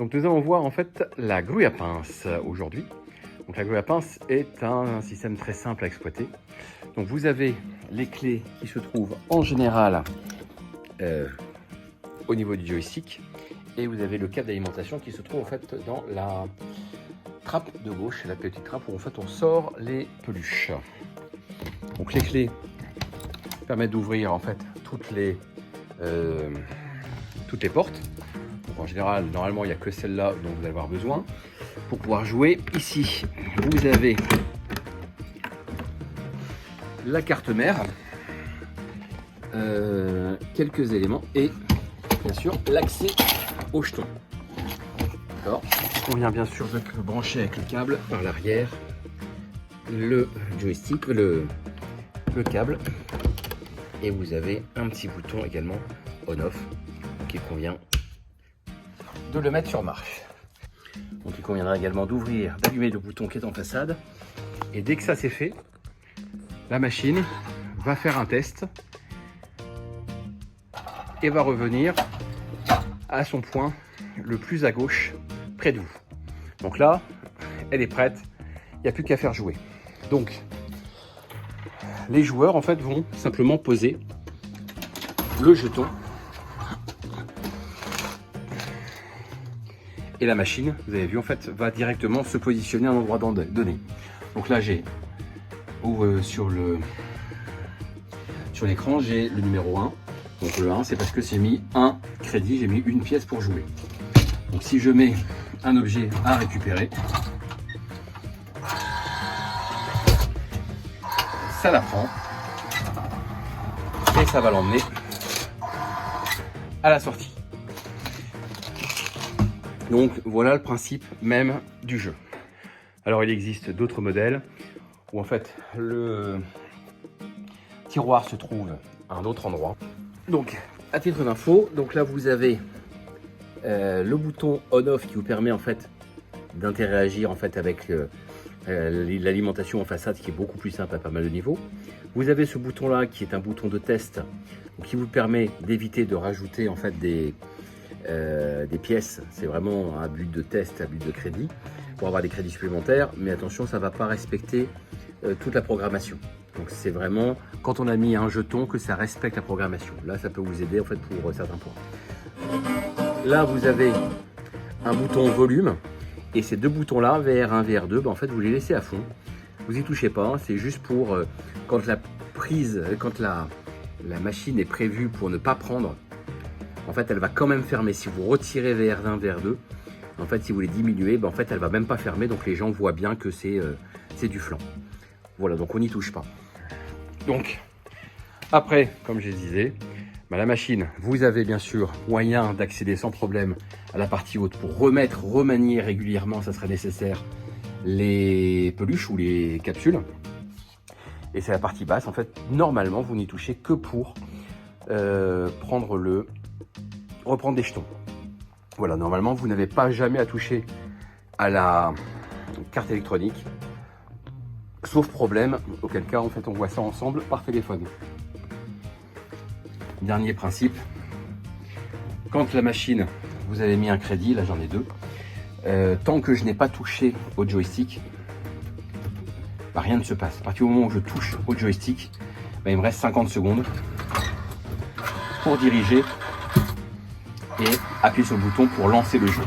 Donc nous allons voir en fait la grue à pince aujourd'hui. Donc la grue à pince est un système très simple à exploiter. Donc vous avez les clés qui se trouvent en général au niveau du joystick et vous avez le câble d'alimentation qui se trouve en fait dans la trappe de gauche, la petite trappe où en fait on sort les peluches. Donc les clés permettent d'ouvrir en fait toutes les portes. Donc en général, normalement il n'y a que celle-là dont vous allez avoir besoin pour pouvoir jouer. Ici vous avez la carte mère, quelques éléments et bien sûr l'accès au jeton. D'accord. On vient bien sûr de le brancher avec le câble par l'arrière, le joystick, le câble, et vous avez un petit bouton également on-off qui convient de le mettre sur marche. Donc il conviendra également d'ouvrir, d'allumer le bouton qui est en façade, et dès que ça c'est fait, la machine va faire un test et va revenir à son point le plus à gauche près de vous. Donc là, elle est prête, il n'y a plus qu'à faire jouer. Donc, les joueurs en fait vont simplement poser le jeton et la machine, vous avez vu en fait, va directement se positionner à un endroit donné. Donc là, j'ai sur l'écran, j'ai le numéro 1. Donc le 1, c'est parce que j'ai mis un crédit, j'ai mis une pièce pour jouer. Donc si je mets un objet à récupérer, ça la prend et ça va l'emmener à la sortie. Donc voilà le principe même du jeu. Alors il existe d'autres modèles où en fait le tiroir se trouve à un autre endroit. Donc à titre d'info, donc là vous avez le bouton on-off qui vous permet en fait d'interagir en fait avec l'alimentation en façade qui est beaucoup plus simple à pas mal de niveaux. Vous avez ce bouton là qui est un bouton de test qui vous permet d'éviter de rajouter en fait des pièces. C'est vraiment un but de test, un but de crédit pour avoir des crédits supplémentaires, mais attention, ça ne va pas respecter toute la programmation. Donc c'est vraiment quand on a mis un jeton que ça respecte la programmation. Là ça peut vous aider en fait pour certains points. Là vous avez un bouton volume et ces deux boutons là, VR1, VR2, en fait vous les laissez à fond. Vous y touchez pas, c'est juste pour quand la machine est prévue pour ne pas prendre, en fait elle va quand même fermer. Si vous retirez VR1, VR2, en fait si vous les diminuez, en fait elle va même pas fermer, donc les gens voient bien que c'est du flanc. Voilà, donc on n'y touche pas. Donc après, comme je disais, la machine, vous avez bien sûr moyen d'accéder sans problème à la partie haute pour remanier régulièrement, ça serait nécessaire, les peluches ou les capsules. Et c'est la partie basse, en fait, normalement, vous n'y touchez que pour reprendre des jetons. Voilà, normalement, vous n'avez pas jamais à toucher à la carte électronique, sauf problème, auquel cas, en fait, on voit ça ensemble par téléphone. Dernier principe, quand la machine, vous avez mis un crédit, là j'en ai deux, tant que je n'ai pas touché au joystick, rien ne se passe. À partir du moment où je touche au joystick, il me reste 50 secondes pour diriger et appuyer sur le bouton pour lancer le jeu.